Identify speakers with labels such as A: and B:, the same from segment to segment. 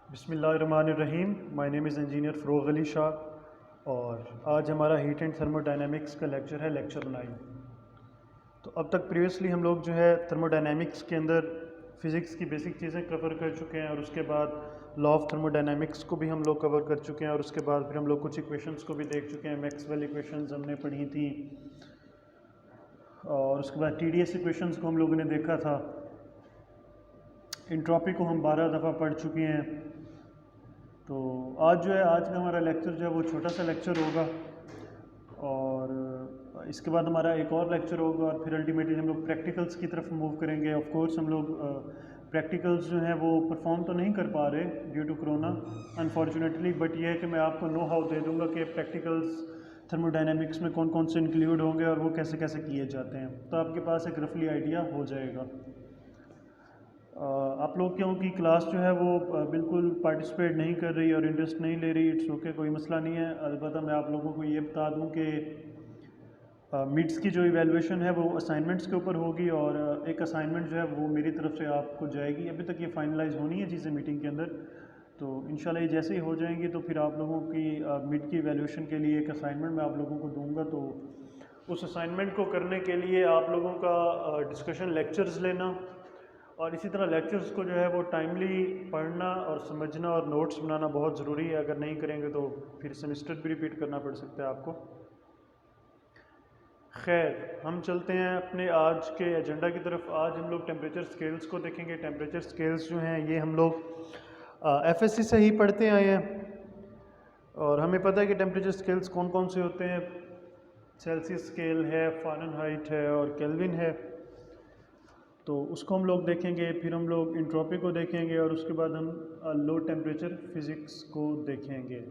A: बिस्मिल्लाहिर्रहमानिर्रहीम। My name is engineer Farogh Ali Shah और आज हमारा हीट एंड थर्मोडायनेमिक्स का लेक्चर है, लेक्चर 9। तो अब तक प्रीवियसली हम लोग जो है थर्मोडायनेमिक्स के अंदर फ़िज़िक्स की बेसिक चीज़ें कवर कर चुके हैं और उसके बाद लॉ ऑफ थर्मोडायनेमिक्स को भी हम लोग कवर कर चुके हैं और उसके बाद फिर हम लोग कुछ इक्वेशंस को भी देख चुके हैं। मैक्सवेल इक्वेशंस हमने पढ़ी थी और उसके बाद TDS इक्वेशंस को हम लोगों ने देखा था। इंट्रॉपी को हम 12 दफ़ा पढ़ चुके हैं। तो आज जो है, आज का हमारा लेक्चर जो है वो छोटा सा लेक्चर होगा और इसके बाद हमारा एक और लेक्चर होगा और फिर अल्टीमेटली हम लोग प्रैक्टिकल्स की तरफ मूव करेंगे। ऑफ कोर्स हम लोग प्रैक्टिकल्स जो हैं वो परफॉर्म तो नहीं कर पा रहे due to corona unfortunately, but ये है कि मैं आपको नो हाउ दे दूंगा कि प्रैक्टिकल्स थर्मोडायनेमिक्स में कौन कौन से इंक्लूड होंगे और वो कैसे कैसे किए जाते हैं, तो आपके पास एक रफली आइडिया हो जाएगा। आप लोग क्योंकि क्लास जो है वो बिल्कुल पार्टिसिपेट नहीं कर रही और इंटरेस्ट नहीं ले रही, इट्स ओके, कोई मसला नहीं है। अलबत्ता मैं आप लोगों को ये बता दूं कि मिड्स की जो इवैल्यूएशन है वो असाइनमेंट्स के ऊपर होगी और एक असाइनमेंट जो है वो मेरी तरफ से आपको जाएगी। अभी तक ये फाइनलाइज होनी है चीज़ें मीटिंग के अंदर, तो इंशाल्लाह ये जैसे ही हो जाएंगी तो फिर आप लोगों की मिड की इवैल्यूएशन के लिए एक असाइनमेंट मैं आप लोगों को दूंगा। तो उस असाइनमेंट को करने के लिए आप लोगों का डिस्कशन लेक्चर्स लेना और इसी तरह लेक्चर्स को जो है वो टाइमली पढ़ना और समझना और नोट्स बनाना बहुत ज़रूरी है। अगर नहीं करेंगे तो फिर सेमेस्टर भी रिपीट करना पड़ सकता है आपको। खैर, हम चलते हैं अपने आज के एजेंडा की तरफ। आज हम लोग टेम्परेचर स्केल्स को देखेंगे। टेम्परेचर स्केल्स जो हैं ये हम लोग FSC से ही पढ़ते आए हैं और हमें पता है कि टेम्परेचर स्केल्स कौन कौन से होते हैं। सेल्सियस स्केल है, फ़ारेनहाइट है और केल्विन है, तो उसको हम लोग देखेंगे। फिर हम लोग इंट्रोपी को देखेंगे और उसके बाद हम लो टेम्परेचर फिज़िक्स को देखेंगे।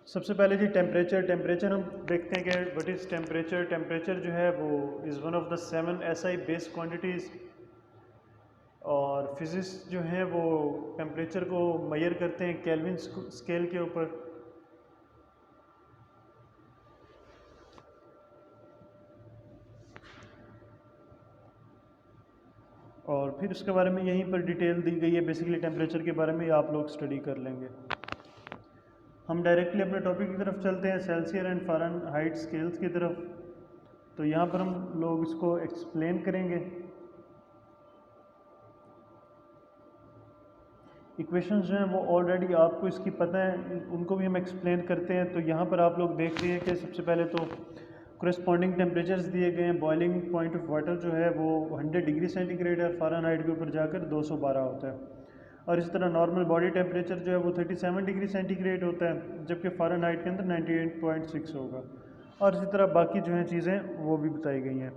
A: सबसे पहले जी टेम्परेचर हम देखते हैं कि व्हाट इज़ टेम्परेचर। टेम्परेचर जो है वो is one of the 7 SI base quantities और फिज़िक्स जो है वो टेम्परेचर को मेजर करते हैं केल्विन स्केल के ऊपर। और फिर उसके बारे में यहीं पर डिटेल दी गई है। बेसिकली टेम्परेचर के बारे में आप लोग स्टडी कर लेंगे। हम डायरेक्टली अपने टॉपिक की तरफ चलते हैं, सेल्सियस एंड फ़ारेनहाइट स्केल्स की तरफ। तो यहाँ पर हम लोग इसको एक्सप्लेन करेंगे। इक्वेशंस जो हैं वो ऑलरेडी आपको इसकी पता है, उनको भी हम एक्सप्लेन करते हैं। तो यहाँ पर आप लोग देख रहे हैं कि सबसे पहले तो कोरेस्पॉन्डिंग टेम्परेचर्स दिए गए हैं। बॉइलिंग पॉइंट ऑफ वाटर जो है वो 100 डिग्री सेंटीग्रेड है, फ़ारेनहाइट के ऊपर जाकर 212 होता है। और इसी तरह नॉर्मल बॉडी टेम्परेचर जो है वो 37 डिग्री सेंटीग्रेड होता है, जबकि फ़ारेनहाइट के अंदर 98.6 होगा। और इसी तरह बाकी जो हैं चीज़ें वो भी बताई गई हैं।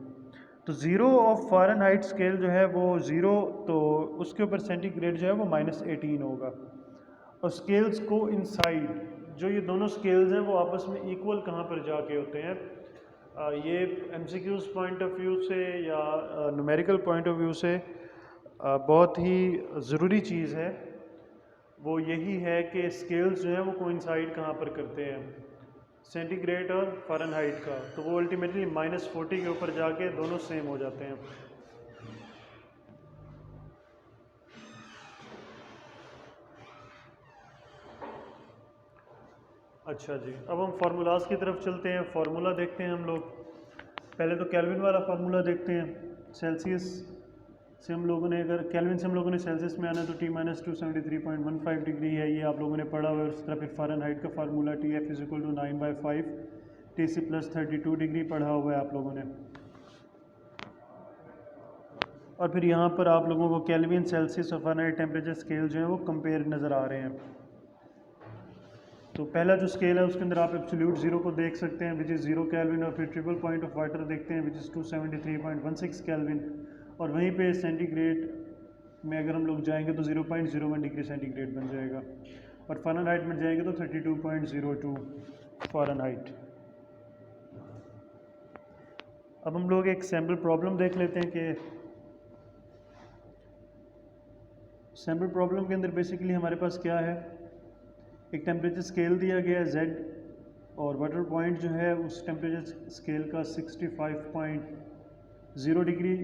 A: तो ज़ीरो ऑफ फ़ारेनहाइट स्केल जो है वो ज़ीरो, तो उसके ऊपर सेंटीग्रेड जो है वो -18 होगा। और स्केल्स को इनसाइड जो ये दोनों स्केल्स हैं वो आपस में इक्वल कहाँ पर जाके होते हैं, ये MCQs पॉइंट ऑफ व्यू से या न्यूमेरिकल पॉइंट ऑफ व्यू से बहुत ही ज़रूरी चीज़ है। वो यही है कि स्केल्स जो हैं वो कोइंसाइड कहाँ पर करते हैं, सेंटीग्रेड और फ़ारेनहाइट का। तो वो अल्टीमेटली -40 के ऊपर जाके दोनों सेम हो जाते हैं। अच्छा जी, अब हम फार्मूलाज की तरफ चलते हैं। फार्मूला देखते हैं हम लोग। पहले तो केल्विन वाला फार्मूला देखते हैं। सेल्सियस से हम लोगों ने, अगर केल्विन से हम लोगों ने सेल्सियस में आना है तो T-273.15 डिग्री है, ये आप लोगों ने पढ़ा हुआ है। उस तरह फिर फ़ारेनहाइट का फार्मूला TF = 9/5 TC + 32 डिग्री पढ़ा हुआ है आप लोगों ने। और फिर यहाँ पर आप लोगों को केल्विन, सेल्सियस और फ़ारेनहाइट टेम्परेचर स्केल जो है वो कंपेयर नज़र आ रहे हैं। तो पहला जो स्केल है उसके अंदर आप एब्सोल्यूट ज़ीरो को देख सकते हैं, विच इज़ 0 केल्विन। और फिर ट्रिपल पॉइंट ऑफ वाटर देखते हैं, विच इज़ 273.16 केल्विन। और वहीं पे सेंटीग्रेड में अगर हम लोग जाएंगे तो 0.01 डिग्री सेंटीग्रेड बन जाएगा। और फ़ारेनहाइट में जाएंगे तो 32.02 फ़ारेनहाइट। अब हम लोग एक सैम्पल प्रॉब्लम देख लेते हैं कि सैम्पल प्रॉब्लम के अंदर बेसिकली हमारे पास क्या है। एक टेम्परेचर स्केल दिया गया है Z और वाटर पॉइंट जो है उस टेम्परेचर स्केल का 65.0 डिग्री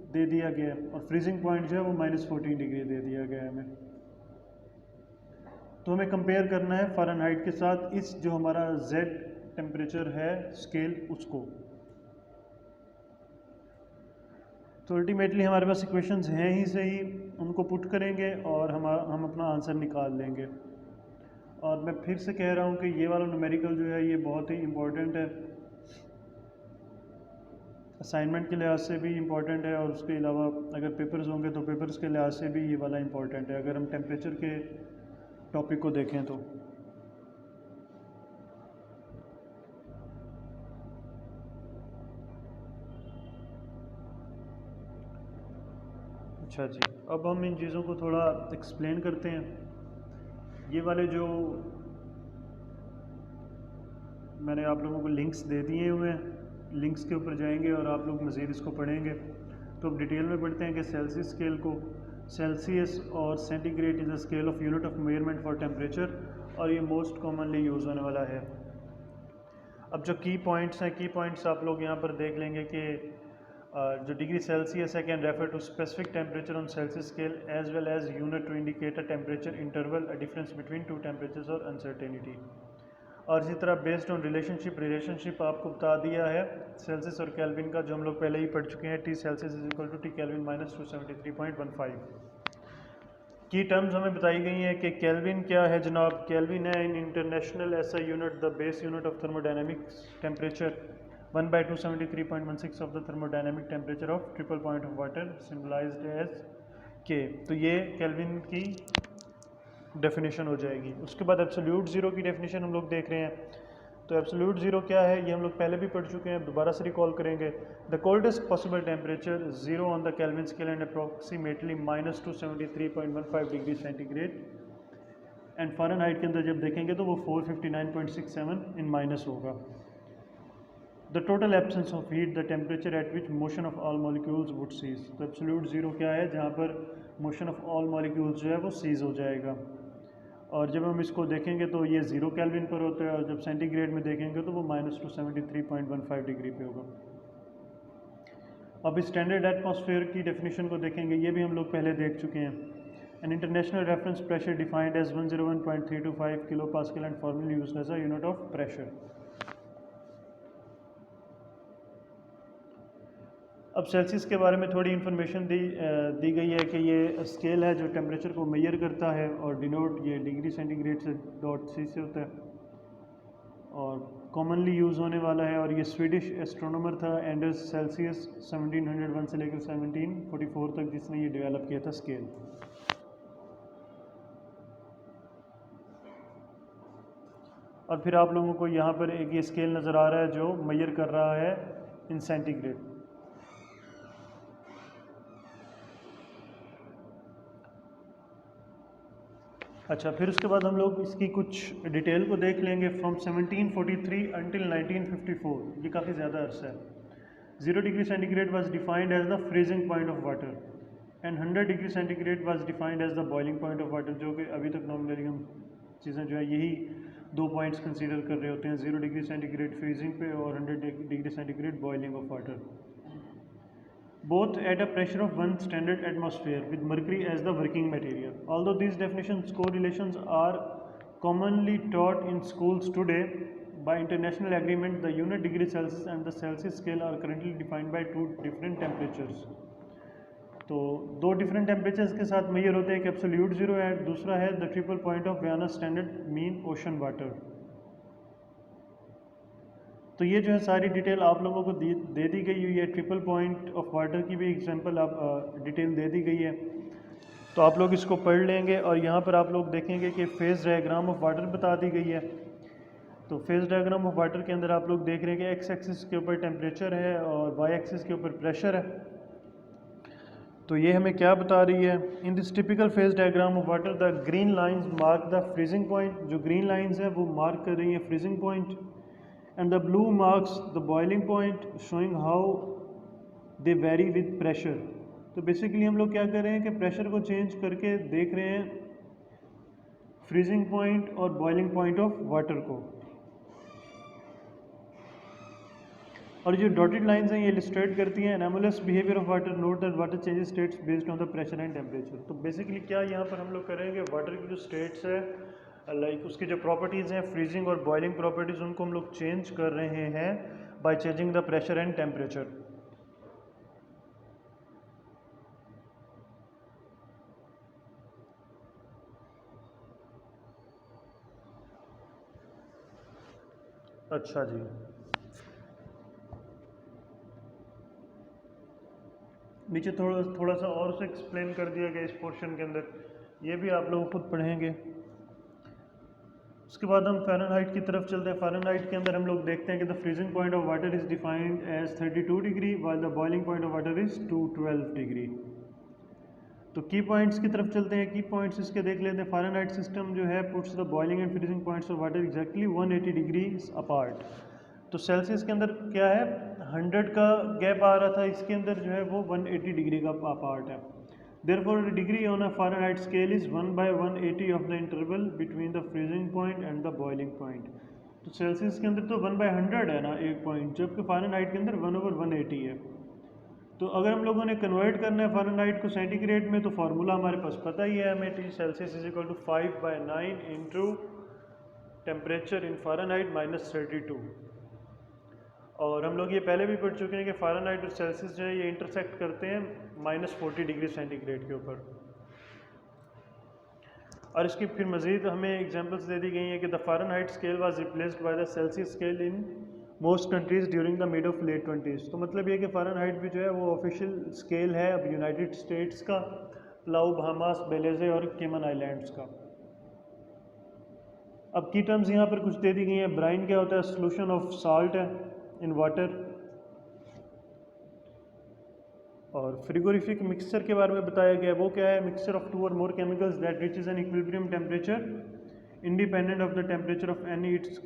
A: दे दिया गया है और फ्रीजिंग पॉइंट जो है वो -14 डिग्री दे दिया गया है हमें। तो हमें कंपेयर करना है फ़ारेनहाइट के साथ इस जो हमारा Z टेम्परेचर है स्केल उसको। तो अल्टीमेटली हमारे पास इक्वेशंस हैं ही सही, उनको पुट करेंगे और हम अपना आंसर निकाल लेंगे। और मैं फिर से कह रहा हूँ कि ये वाला न्यूमेरिकल जो है ये बहुत ही इम्पोर्टेंट है, असाइनमेंट के लिहाज से भी इम्पोर्टेंट है और उसके अलावा अगर पेपर्स होंगे तो पेपर्स के लिहाज से भी ये वाला इम्पोर्टेंट है अगर हम टेम्परेचर के टॉपिक को देखें तो। अच्छा जी, अब हम इन चीज़ों को थोड़ा एक्सप्लेन करते हैं। ये वाले जो मैंने आप लोगों को लिंक्स दे दिए हुए हैं, लिंक्स के ऊपर जाएंगे और आप लोग मज़ीद इसको पढ़ेंगे। तो अब डिटेल में पढ़ते हैं कि सेल्सियस स्केल को, सेल्सियस और centigrade is a scale of unit of measurement for temperature, और ये मोस्ट कॉमनली यूज़ होने वाला है। अब जो की पॉइंट्स हैं, की पॉइंट्स आप लोग यहाँ पर देख लेंगे कि जो डिग्री सेल्सियस है can refer to specific temperature on Celsius scale as well as unit to indicate a temperature interval, a difference between two temperatures और अनसर्टेनिटी। और इसी तरह बेस्ड ऑन रिलेशनशिप आपको बता दिया है सेल्सियस और केल्विन का, जो हम लोग पहले ही पढ़ चुके हैं। T Celsius is equal to T kelvin minus 273.15। की टर्म्स हमें बताई गई हैं कि केल्विन क्या है जनाब, केल्विन है इन इंटरनेशनल ऐसा unit the base unit of thermodynamics temperature 1/273.16 of the thermodynamic temperature of triple point of water symbolized as K. तो ये केल्विन की डेफिनेशन हो जाएगी। उसके बाद एब्सोल्यूट ज़ीरो की डेफिनेशन हम लोग देख रहे हैं। तो एब्सोल्यूट ज़ीरो क्या है ये हम लोग पहले भी पढ़ चुके हैं, दोबारा से रिकॉल करेंगे। The coldest possible temperature zero on the kelvin scale and approximately -273.15 degree centigrade, and Fahrenheit के अंदर जब देखेंगे तो वो 459.67 इन माइनस होगा। The total absence of heat the temperature at which motion of all molecules would cease. तो absolute zero क्या है, जहाँ पर मोशन ऑफ ऑल मॉलिक्यूल्स जो है वो सीज हो जाएगा। और जब हम इसको देखेंगे तो ये 0 केल्विन पर होता है, और जब सेंटीग्रेड में देखेंगे तो वो -273.15 डिग्री पे होगा। अब स्टैंडर्ड एटमॉस्फेयर की डेफिनेशन को देखेंगे, ये भी हम लोग पहले देख चुके हैं। An international reference pressure defined as 101.325 kilo pascal and formerly used as a unit of pressure. अब सेल्सियस के बारे में थोड़ी इन्फॉर्मेशन दी गई है कि ये स्केल है जो टेम्परेचर को मेजर करता है, और डिनोट ये डिग्री सेंटीग्रेड से .C से होता है और कॉमनली यूज़ होने वाला है। और ये स्वीडिश एस्ट्रोनॉमर था एंडर्स सेल्सियस 1701 से लेकर 1744 तक, जिसने ये डेवलप किया था स्केल। और फिर आप लोगों को यहाँ पर एक ये स्केल नज़र आ रहा है जो मेजर कर रहा है इन सेंटीग्रेड। अच्छा, फिर उसके बाद हम लोग इसकी कुछ डिटेल को देख लेंगे। फ्रॉम 1743 अंटिल 1954, ये काफ़ी ज़्यादा अरसा है। 0 degree centigrade was defined as the freezing point of water and 100 degree centigrade was defined as the boiling point of water, जो कि अभी तक नॉर्मली हम चीज़ें जो है यही दो पॉइंट्स कंसीडर कर रहे होते हैं, 0 डिग्री सेंटीग्रेड फ्रीजिंग पे और 100 degree centigrade boiling of water, both at a pressure of 1 standard atmosphere with mercury as the working material. Although these definitions correlations are commonly taught in schools today, by international agreement the unit degree Celsius and the Celsius scale are currently defined by two different temperatures. तो दो different temperatures के साथ major होते हैं, एक absolute zero है, दूसरा है the triple point of Vienna standard mean ocean water. तो ये जो है सारी डिटेल आप लोगों को दे दी गई हुई है। ट्रिपल पॉइंट ऑफ वाटर की भी एग्जांपल आप डिटेल दे दी गई है, तो आप लोग इसको पढ़ लेंगे। और यहाँ पर आप लोग देखेंगे कि फेज़ डायग्राम ऑफ वाटर बता दी गई है। तो फेज़ डायग्राम ऑफ वाटर के अंदर आप लोग देख रहे हैं कि एक्स एक्सिस के ऊपर टेम्परेचर है और वाई एक्सिस के ऊपर प्रेशर है। तो ये हमें क्या बता रही है, in this typical phase diagram of water the green lines mark the freezing point. जो ग्रीन लाइन्स है वो मार्क कर रही है freezing point, and the blue marks the boiling point showing how they vary with pressure। तो basically हम लोग क्या कर रहे हैं कि प्रेशर को चेंज करके देख रहे हैं फ्रीजिंग पॉइंट और बॉइलिंग पॉइंट ऑफ वाटर को। और जो डॉटेड लाइंस हैं ये इलस्ट्रेट करती हैं anomalous behaviour of water, note that water changes states based on the pressure and temperature. तो बेसिकली क्या यहाँ पर हम लोग करेंगे, वाटर की जो स्टेट्स है लाइक उसकी जो प्रॉपर्टीज़ हैं फ्रीजिंग और बॉइलिंग प्रॉपर्टीज़, उनको हम लोग चेंज कर रहे हैं by changing the pressure and temperature. अच्छा जी, नीचे थोड़ा सा और से एक्सप्लेन कर दिया गया इस पोर्शन के अंदर, ये भी आप लोग खुद पढ़ेंगे। उसके बाद हम फ़ारेनहाइट की तरफ चलते हैं। फ़ारेनहाइट के अंदर हम लोग देखते हैं कि the freezing point of water is defined as 32 degree while the boiling point of water is 212 degree. तो की पॉइंट्स की तरफ चलते हैं। की पॉइंट्स इसके देख लेते हैं। फ़ारेनहाइट सिस्टम जो है puts the boiling and freezing points of water exactly 180 degrees apart. तो सेल्सियस के अंदर क्या है, 100 का गैप आ रहा था, इसके अंदर जो है वो 180 डिग्री का अपार्ट है। Therefore, the degree on a Fahrenheit scale is 1/180 of the interval between the freezing point and the boiling point. तो सेल्सियस के अंदर तो 1/100 है ना एक पॉइंट, जबकि फ़ारेनहाइट के अंदर 1/180 है। तो अगर हम लोगों ने कन्वर्ट करना है फ़ारेनहाइट को सेंटीग्रेड में, तो फार्मूला हमारे पास पता ही है हमें, T Celsius is equal to 5/9 into temperature in Fahrenheit -32। और हम लोग ये पहले भी पढ़ चुके हैं कि फ़ारेनहाइट और सेल्सियस जो है ये इंटरसेक्ट करते हैं -40 डिग्री सेंटीग्रेड के ऊपर। और इसकी फिर मज़ीद हमें एग्जांपल्स दे दी गई हैं कि the Fahrenheit scale was replaced by the Celsius scale in most countries during the mid of late 20s। तो मतलब ये कि फ़ारेनहाइट भी जो है वो ऑफिशियल स्केल है अब यूनाइटेड स्टेट्स का, पलाउ, बहामास, बेलेज़े और केमन आइलैंड्स का। अब की टर्म्स यहाँ पर कुछ दे दी गई हैं। ब्राइन क्या होता है, सोल्यूशन ऑफ साल्ट है इन वाटर। और फ्रिगोरिफिक मिक्सचर के बारे में बताया गया है, वो क्या है, mixture of 2 or more chemicals that reaches an equilibrium temperature independent of the temperature of any its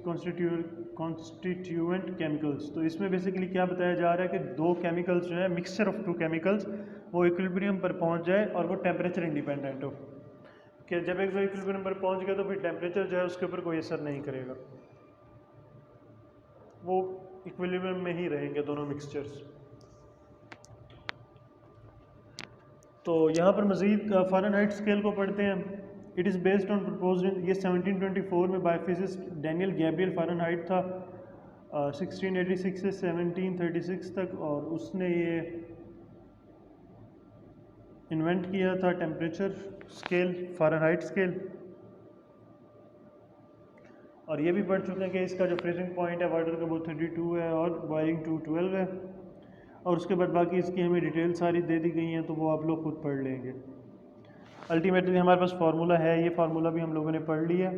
A: constituent chemicals. तो इसमें बेसिकली क्या बताया जा रहा है कि दो केमिकल्स जो है, मिक्सचर ऑफ 2 केमिकल्स, वो इक्विलिब्रियम पर पहुंच जाए और वो टेम्परेचर इंडिपेंडेंट हो, कि जब एक बार इक्विलिब्रियम पर पहुंच गया तो फिर टेम्परेचर जो है उसके ऊपर कोई असर नहीं करेगा, वो इक्विलिब्रियम में ही रहेंगे दोनों मिक्सचर्स। तो यहाँ पर मज़ीद फ़ारेनहाइट स्केल को पढ़ते हैं। It is based on proposed, ये 1724 में बायोफिजिस्ट डैनियल गैब्रियल फ़ारेनहाइट था 1686 से 1736 तक, और उसने ये इन्वेंट किया था टेम्परेचर स्केल, फ़ारेनहाइट स्केल। और ये भी पढ़ चुके हैं कि इसका जो फ्रीजिंग पॉइंट है वाटर का वो 32 है और बॉइलिंग 212 है। और उसके बाद बाकी इसकी हमें डिटेल सारी दे दी गई हैं, तो वो आप लोग खुद पढ़ लेंगे। अल्टीमेटली हमारे पास फार्मूला है, ये फार्मूला भी हम लोगों ने पढ़ लिया,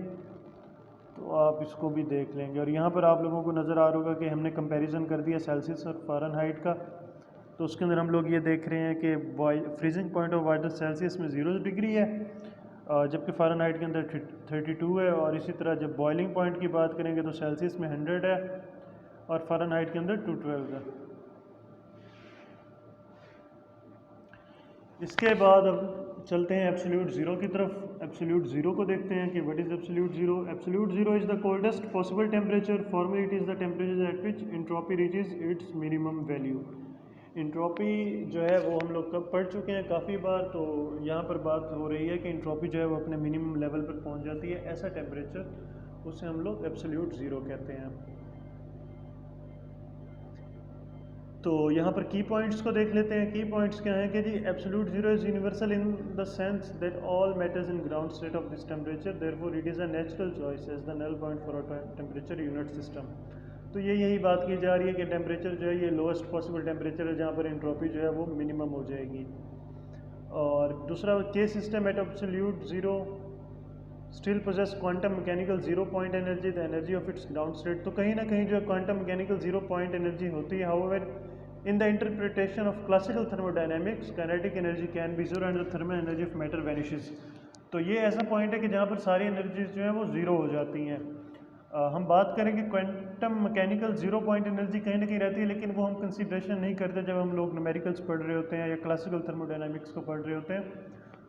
A: तो आप इसको भी देख लेंगे। और यहाँ पर आप लोगों को नज़र आ रहा होगा कि हमने कंपैरिजन कर दिया सेल्सियस और फ़ारेनहाइट का। तो उसके अंदर हम लोग ये देख रहे हैं कि freezing point of water Celsius में 0 डिग्री है, जबकि फ़ारेनहाइट के अंदर 32 है। और इसी तरह जब बॉइलिंग पॉइंट की बात करेंगे तो सेल्सियस में 100 है और फ़ारेनहाइट के अंदर 212 है। इसके बाद अब चलते हैं एब्सोल्यूट ज़ीरो की तरफ। एब्सोल्यूट ज़ीरो को देखते हैं कि what is absolute zero. Absolute zero is the coldest possible temperature, formally it is the temperature at which entropy reaches it's minimum value. Entropy जो है वो हम लोग कब पढ़ चुके हैं काफ़ी बार, तो यहाँ पर बात हो रही है कि एंट्रोपी जो है वो अपने मिनिमम लेवल पर पहुँच जाती है, ऐसा टेम्परेचर, उसे हम लोग एब्सोल्यूट ज़ीरो कहते हैं। तो यहाँ पर की पॉइंट्स को देख लेते हैं। की पॉइंट्स क्या हैं कि जी absolute zero is universal in the sense that all matters in ground state of this temperature, therefore it is a natural choice as the null point for a temperature unit system. तो यही बात की जा रही है कि temperature जो है ये लोएस्ट पॉसिबल टेम्परेचर है जहाँ पर एंट्रोपी जो है वो मिनिमम हो जाएगी। और दूसरा के system at absolute zero still possesses quantum mechanical zero point energy, the energy of its ground state. तो कहीं ना कहीं जो है quantum mechanical zero point energy होती है। However in the interpretation of classical thermodynamics kinetic energy can be zero and the thermal energy of matter vanishes. तो ये ऐसा पॉइंट है कि जहाँ पर सारी एनर्जीज जो है वो ज़ीरो हो जाती हैं। हम बात करें कि quantum mechanical zero point energy कहीं ना कहीं रहती है, लेकिन वो हम कंसिड्रेशन नहीं करते जब हम लोग न्यूमेरिकल्स पढ़ रहे होते हैं या क्लासिकल थर्मोडायनेमिक्स को पढ़ रहे होते हैं।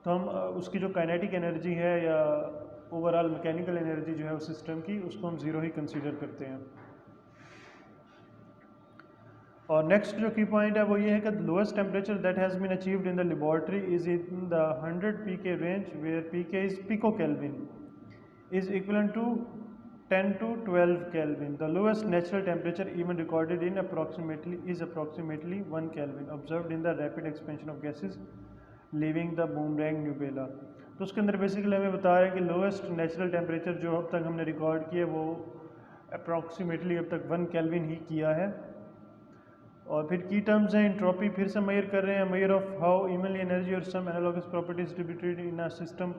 A: तो हम उसकी जो काइनेटिक एनर्जी है या ओवरऑल मैकेनिकल एनर्जी जो है उस सिस्टम की, उसको हम ज़ीरो ही कंसीडर करते हैं। और नेक्स्ट जो की पॉइंट है वो ये है कि lowest temperature that has been achieved in the laboratory is in the 100 pK range where pK is pico kelvin is equivalent to 10 to 12 Kelvin. The lowest natural temperature even recorded in approximately 1 Kelvin observed in the rapid expansion of gases leaving the boomerang nebula. तो उसके अंदर basically हमें बता रहे हैं कि lowest natural temperature जो अब तक हमने रिकॉर्ड किया वो अप्रॉक्सीमेटली अब तक 1 केल्विन ही किया है। और फिर की टर्म्स हैं, इंट्रोपी फिर से मेजर कर रहे हैं, measure of how evenly energy or some analogous properties distributed in a system,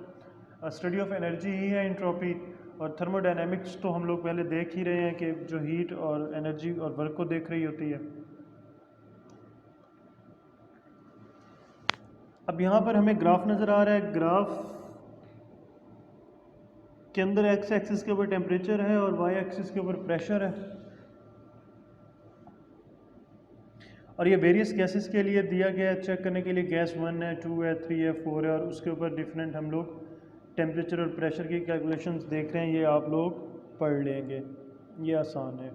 A: study of energy ही है इंट्रोपी। और थर्मोडायनेमिक्स तो हम लोग पहले देख ही रहे हैं कि जो हीट और एनर्जी और वर्क को देख रही होती है। अब यहाँ पर हमें ग्राफ नज़र आ रहा है, ग्राफ के अंदर एक्स एक्सिस के ऊपर टेम्परेचर है और वाई एक्सिस के ऊपर प्रेशर है, और ये वेरियस गैसेस के लिए दिया गया है चेक करने के लिए, गैस 1 है, 2 है, 3 है, 4 है, और उसके ऊपर डिफरेंट हम लोग टेम्परेचर और प्रेशर की कैलकुलेशंस देख रहे हैं। ये आप लोग पढ़ लेंगे, ये आसान है।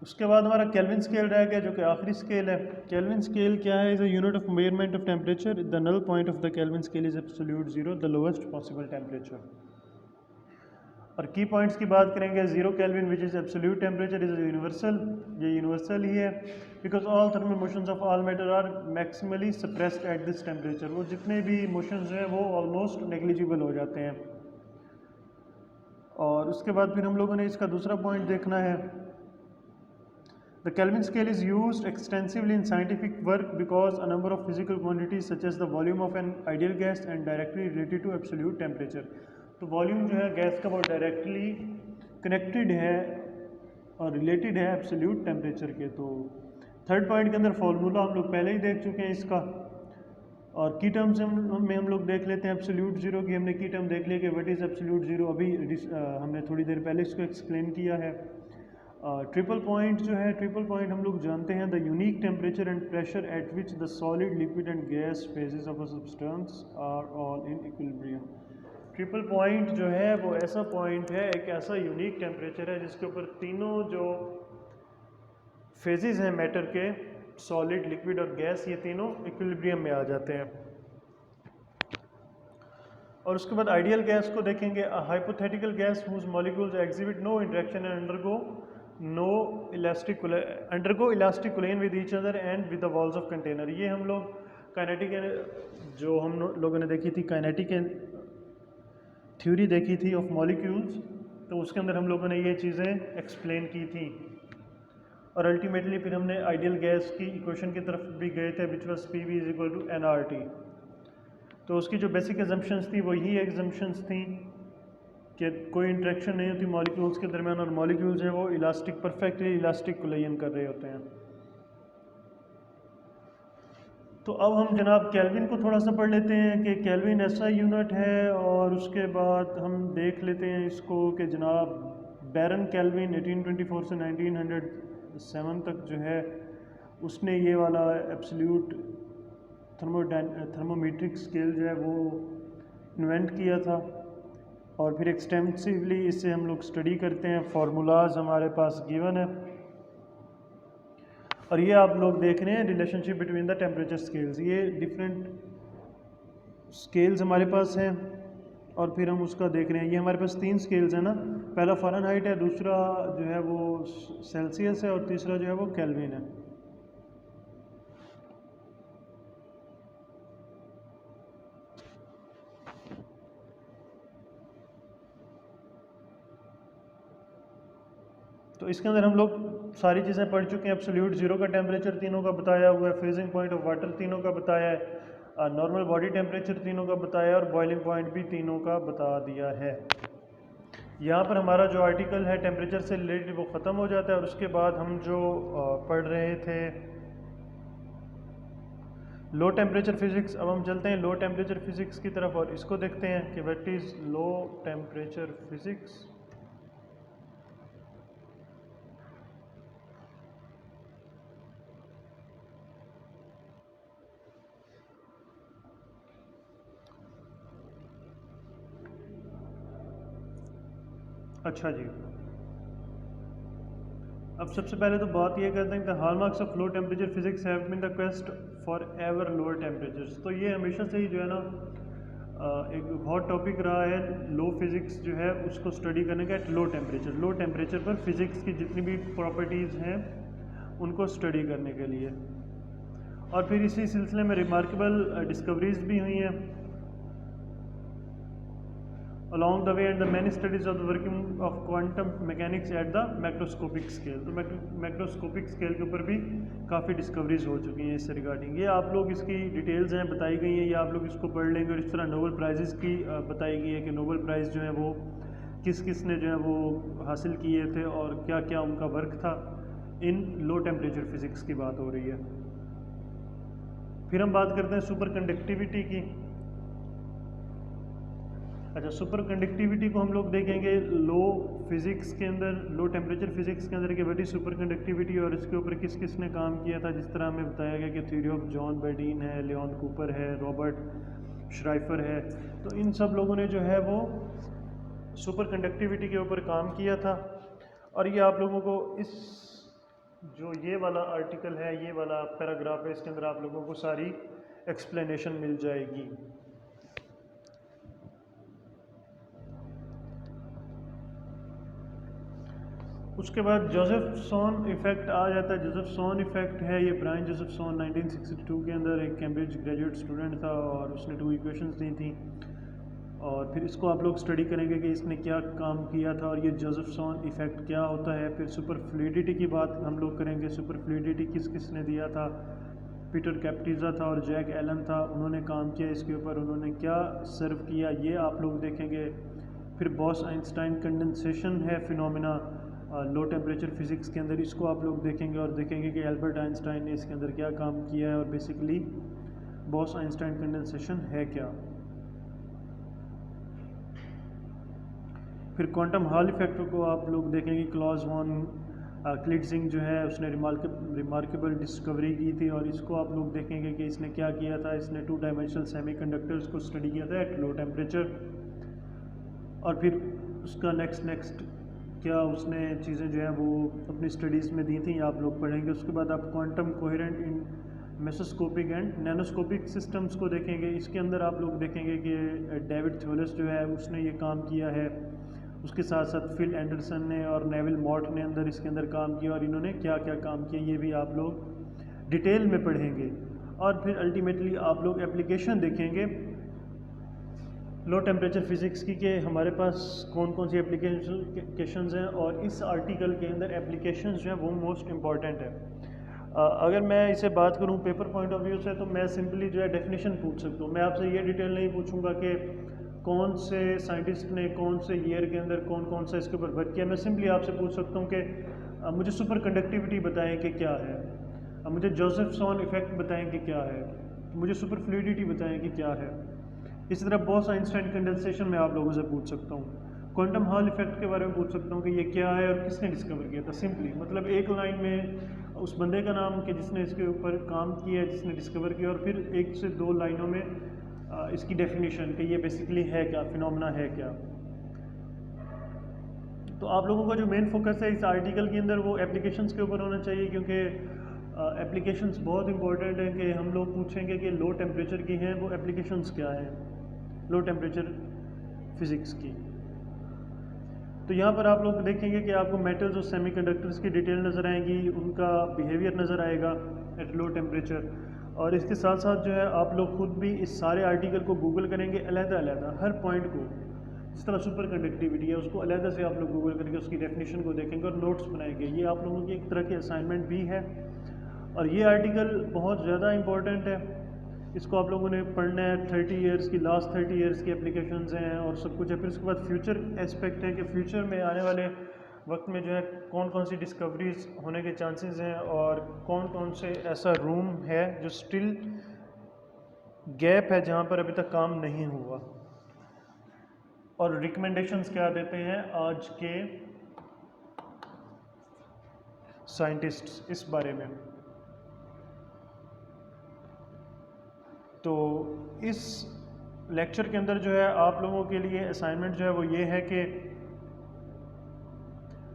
A: उसके बाद हमारा केल्विन स्केल रह गया जो कि आखिरी स्केल है। केल्विन स्केल क्या है? Is a unit of measurement of temperature. The null point of the kelvin scale is absolute zero, the lowest possible temperature. और की पॉइंट्स की बात करेंगे, zero kelvin which is absolute temperature is universal, ये universal ही है, because all thermal motions of all matter are maximally suppressed at this temperature. वो जितने भी मोशंस हैं वो ऑलमोस्ट नेग्लिजिबल हो जाते हैं। और उसके बाद फिर हम लोगों ने इसका दूसरा पॉइंट देखना है, the Kelvin scale is used extensively in scientific work because a number of physical quantities such as the volume of an ideal gas and directly related to absolute temperature। तो वॉल्यूम जो है gas का वो directly connected है और related है absolute temperature के। तो थर्ड पॉइंट के अंदर फॉर्मूला हम लोग पहले ही देख चुके हैं इसका, और की टर्म्स में हम लोग देख लेते हैं एब्सोल्यूट जीरो की। हमने की टर्म देख लिया कि व्हाट इज़ एब्सोल्यूट जीरो, अभी हमने थोड़ी देर पहले इसको एक्सप्लेन किया है। ट्रिपल पॉइंट जो है, ट्रिपल पॉइंट हम लोग जानते हैं, the unique temperature and pressure at which the solid, liquid and gas phases of a substance are all in equilibrium. Triple point जो है वो ऐसा पॉइंट है, एक ऐसा यूनिक टेम्परेचर है जिसके ऊपर तीनों जो फेजेस हैं मैटर के, सॉलिड, लिक्विड और गैस, ये तीनों इक्विलिब्रियम में आ जाते हैं। और उसके बाद आइडियल गैस को देखेंगे, hypothetical gas whose molecules exhibit no interaction and undergo elastic collision with each other and with the walls of container. ये हम लोग काइनेटिक जो हम लोगों ने देखी थी, काइनेटिक थ्योरी देखी थी ऑफ मॉलिक्यूल्स, तो उसके अंदर हम लोगों ने ये चीज़ें एक्सप्लेन की थी। और अल्टीमेटली फिर हमने आइडियल गैस की इक्वेशन की तरफ भी गए थे which was PV is equal to nRT। तो उसकी जो बेसिक एजम्पशंस थी वो यही एग्जम्पशंस थी कि कोई इंटरेक्शन नहीं होती मॉलिक्यूल्स के दरमियान, और मॉलिक्यूल्स हैं वो इलास्टिक, परफेक्टली इलास्टिक कोलिजन कर रहे होते हैं। तो अब हम जनाब केल्विन को थोड़ा सा पढ़ लेते हैं कि केल्विन ऐसा यूनिट है, और उसके बाद हम देख लेते हैं इसको कि जनाब बैरन केल्विन 1824 से 1907 तक जो है उसने ये वाला एब्सोल्यूट थर्मोमीट्रिक स्केल जो है वो इन्वेंट किया था। और फिर एक्सटेंसिवली इससे हम लोग स्टडी करते हैं, फार्मूलाज हमारे पास गिवन है। और ये आप लोग देख रहे हैं relationship between the temperature scales, ये डिफरेंट स्केल्स हमारे पास हैं, और फिर हम उसका देख रहे हैं। ये हमारे पास 3 स्केल्स हैं ना, पहला फ़ारेनहाइट है, दूसरा जो है वो सेल्सियस है, और तीसरा जो है वो केल्विन है। तो इसके अंदर हम लोग सारी चीज़ें पढ़ चुके हैं। एब्सोल्यूट जीरो का टेम्परेचर तीनों का बताया हुआ है, फ्रीजिंग पॉइंट ऑफ वाटर तीनों का बताया है, नॉर्मल बॉडी टेम्परेचर तीनों का बताया है, और बॉइलिंग पॉइंट भी तीनों का बता दिया है। यहाँ पर हमारा जो आर्टिकल है टेम्परेचर से रिलेटेड वो ख़त्म हो जाता है, और उसके बाद हम जो पढ़ रहे थे लो टेम्परेचर फिज़िक्स, अब हम चलते हैं लो टेम्परेचर फिज़िक्स की तरफ, और इसको देखते हैं कि what is low temperature physics. अच्छा जी, अब सबसे पहले तो बात ये करते हैं कि hallmarks of low temperature physics have been the quest for ever lower temperatures. तो ये हमेशा से ही जो है ना एक हॉट टॉपिक रहा है लो फिज़िक्स जो है उसको स्टडी करने का एट लो टेम्परेचर पर फिज़िक्स की जितनी भी प्रॉपर्टीज़ हैं उनको स्टडी करने के लिए। और फिर इसी सिलसिले में रिमार्केबल डिस्कवरीज भी हुई हैं along the way and the many studies of the working of quantum mechanics at the macroscopic scale। तो मैक्रोस्कोपिक स्केल के ऊपर भी काफ़ी डिस्कवरीज हो चुकी हैं इससे रिगार्डिंग। ये आप लोग इसकी डिटेल्स हैं बताई गई हैं, ये आप लोग इसको पढ़ लेंगे। और इस तरह नोबेल प्राइजेस की बताई गई है कि नोबेल प्राइज़ जो है वो किस किस ने जो है वो हासिल किए थे और क्या क्या उनका वर्क था। इन लो टेम्परेचर फिज़िक्स की बात हो रही है। फिर हम बात करते हैं सुपर कंडक्टिविटी की। अच्छा, सुपर कंडक्टिविटी को हम लोग देखेंगे लो फिज़िक्स के अंदर, लो टेम्परेचर फिज़िक्स के अंदर कि बड़ी सुपर कंडक्टिविटी और इसके ऊपर किस किस ने काम किया था। जिस तरह हमें बताया गया कि थ्योरी ऑफ जॉन बर्डीन है, लियोन कूपर है, रॉबर्ट श्राइफर है। तो इन सब लोगों ने जो है वो सुपर कंडक्टिविटी के ऊपर काम किया था। और ये आप लोगों को इस जो ये वाला आर्टिकल है, ये वाला पैराग्राफ है, इसके अंदर आप लोगों को सारी एक्सप्लेनेशन मिल जाएगी। उसके बाद जोसेफसोन इफ़ेक्ट आ जाता है। जोसेफसोन इफ़ेक्ट है ये ब्रायन जोसेफसोन 1962 के अंदर एक कैम्ब्रिज ग्रेजुएट स्टूडेंट था और उसने 2 इक्वेशंस दी थी। और फिर इसको आप लोग स्टडी करेंगे कि इसने क्या काम किया था और ये जोसेफसोन इफ़ेक्ट क्या होता है। फिर सुपर फ्लूइडिटी की बात हम लोग करेंगे। सुपर फ्लूइडिटी किस किस ने दिया था, पीटर कैप्टिजा था और जैक एलन था, उन्होंने काम किया इसके ऊपर, उन्होंने क्या सर्व किया ये आप लोग देखेंगे। फिर बॉस आइंस्टाइन कंडेंसेशन है फिनोमिना लो टेम्परेचर फिज़िक्स के अंदर, इसको आप लोग देखेंगे और देखेंगे कि एल्बर्ट आइंस्टाइन ने इसके अंदर क्या काम किया है और बेसिकली बॉस आइंस्टाइन कंडेंसेशन है क्या। फिर क्वांटम हॉल इफेक्ट को आप लोग देखेंगे। क्लॉज वॉन क्लिट्जिंग जो है उसने रिमार्केबल डिस्कवरी की थी और इसको आप लोग देखेंगे कि इसने क्या किया था। इसने 2 डायमेंशनल सेमीकंडक्टर्स को स्टडी किया था एट लो टेम्परेचर। और फिर उसका नेक्स्ट क्या उसने चीज़ें जो है वो अपनी स्टडीज़ में दी थी, आप लोग पढ़ेंगे। उसके बाद आप quantum coherent in mesoscopic and nanoscopic systems को देखेंगे। इसके अंदर आप लोग देखेंगे कि डेविड थ्योलिस जो है उसने ये काम किया है। उसके साथ साथ फिल एंडरसन ने और नेविल मॉर्ट ने इसके अंदर काम किया और इन्होंने क्या क्या काम किया ये भी आप लोग डिटेल में पढ़ेंगे। और फिर अल्टीमेटली आप लोग एप्लीकेशन देखेंगे लो टेम्परेचर फिज़िक्स की कि हमारे पास कौन कौन सी एप्लीकेशंस हैं। और इस आर्टिकल के अंदर एप्लीकेशंस जो हैं वो मोस्ट इम्पॉर्टेंट है। अगर मैं इसे बात करूं पेपर पॉइंट ऑफ व्यू से तो मैं सिंपली जो है डेफिनेशन पूछ सकता हूं। मैं आपसे ये डिटेल नहीं पूछूंगा कि कौन से साइंटिस्ट ने कौन से ईयर के अंदर कौन कौन सा इसके ऊपर वर्क किया। मैं सिंपली आपसे पूछ सकता हूँ कि मुझे सुपर कंडक्टिविटी बताएं कि क्या है, मुझे जोसेफसोन इफ़ेक्ट बताएं कि क्या है, मुझे सुपर फ्लूइडिटी बताएं कि क्या है। इसी तरह बॉस आइंस्टाइन कंडेंसेशन में आप लोगों से पूछ सकता हूँ। क्वांटम हॉल इफेक्ट के बारे में पूछ सकता हूँ कि ये क्या है और किसने डिस्कवर किया था। सिंपली मतलब एक लाइन में उस बंदे का नाम कि जिसने इसके ऊपर काम किया है, जिसने डिस्कवर किया, और फिर 1 से 2 लाइनों में इसकी डेफिनेशन कि ये बेसिकली है क्या, फिनोमेना है क्या। तो आप लोगों का जो मेन फोकस है इस आर्टिकल के अंदर वो एप्लीकेशंस के ऊपर होना चाहिए, क्योंकि एप्लीकेशंस बहुत इंपॉर्टेंट है कि हम लोग पूछेंगे कि लो टेम्परेचर की हैं वो एप्लीकेशंस क्या हैं लो टेम्परेचर फिज़िक्स की। तो यहाँ पर आप लोग देखेंगे कि आपको मेटल्स और सेमीकंडक्टर्स की डिटेल नज़र आएंगी, उनका बिहेवियर नज़र आएगा एट लो टेम्परेचर। और इसके साथ साथ जो है आप लोग खुद भी इस सारे आर्टिकल को गूगल करेंगे अलग-अलग हर पॉइंट को। जिस तरह सुपर कंडक्टिविटी है उसको अलग से आप लोग गूगल करके उसकी डेफिनेशन को देखेंगे और नोट्स बनाएंगे। ये आप लोगों की एक तरह की असाइनमेंट भी है और ये आर्टिकल बहुत ज़्यादा इंपॉर्टेंट है। इसको आप लोगों ने पढ़ना है। 30 ईयर्स की, लास्ट 30 ईयर्स की एप्लीकेशंस हैं और सब कुछ है। फिर उसके बाद फ्यूचर एस्पेक्ट है कि फ्यूचर में आने वाले वक्त में जो है कौन कौन सी डिस्कवरीज होने के चांसेस हैं और कौन कौन से ऐसा रूम है जो स्टिल गैप है जहाँ पर अभी तक काम नहीं हुआ, और रिकमेंडेशंस क्या देते हैं आज के साइंटिस्ट्स इस बारे में। तो इस लेक्चर के अंदर जो है आप लोगों के लिए असाइनमेंट जो है वो ये है कि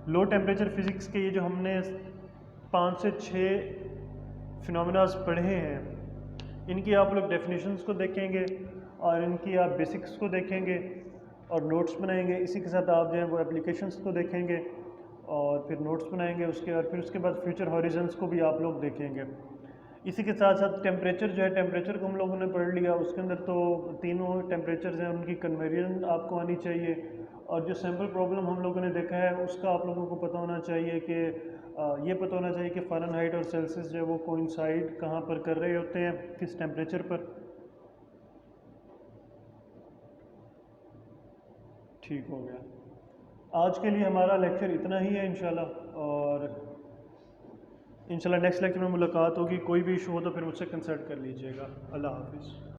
A: लो टेम्परेचर फिज़िक्स के ये जो हमने 5 से 6 फिनोमेनास पढ़े हैं, इनकी आप लोग डेफिनेशंस को देखेंगे और इनकी आप बेसिक्स को देखेंगे और नोट्स बनाएंगे। इसी के साथ आप जो है वो एप्लीकेशंस को देखेंगे और फिर नोट्स बनाएंगे उसके, और फिर उसके बाद फ्यूचर हॉरिजन्स को भी आप लोग देखेंगे। इसी के साथ साथ टेम्परेचर जो है, टेम्परेचर को हम लोगों ने पढ़ लिया, उसके अंदर तो तीनों टेम्परेचर्स हैं, उनकी कन्वर्जन आपको आनी चाहिए। और जो सैम्पल प्रॉब्लम हम लोगों ने देखा है उसका आप लोगों को पता होना चाहिए कि ये पता होना चाहिए कि फ़ारेनहाइट और सेल्सियस जो है वो कोइंसाइड कहाँ पर कर रहे होते हैं, किस टेम्परेचर पर। ठीक हो गया। आज के लिए हमारा लेक्चर इतना ही है इंशाल्लाह, और इंशाल्लाह नेक्स्ट लेक्चर में मुलाकात होगी। कोई भी इशू हो तो फिर मुझसे कंसल्ट कर लीजिएगा। अल्लाह हाफिज़।